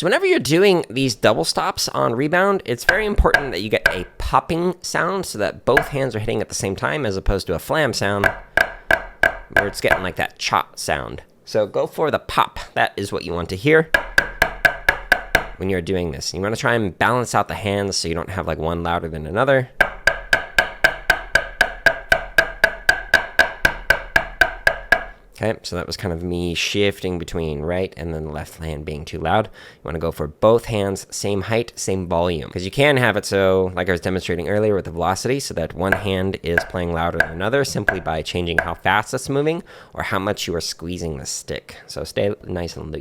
So whenever you're doing these double stops on rebound, it's very important that you get a popping sound so that both hands are hitting at the same time, as opposed to a flam sound where it's getting like that chop sound. So go for the pop. That is what you want to hear when you're doing this. You want to try and balance out the hands so you don't have like one louder than another. Okay, so that was kind of me shifting between right and then the left hand being too loud. You want to go for both hands, same height, same volume. Because you can have it so, like I was demonstrating earlier with the velocity, so that one hand is playing louder than another simply by changing how fast it's moving or how much you are squeezing the stick. So stay nice and loose.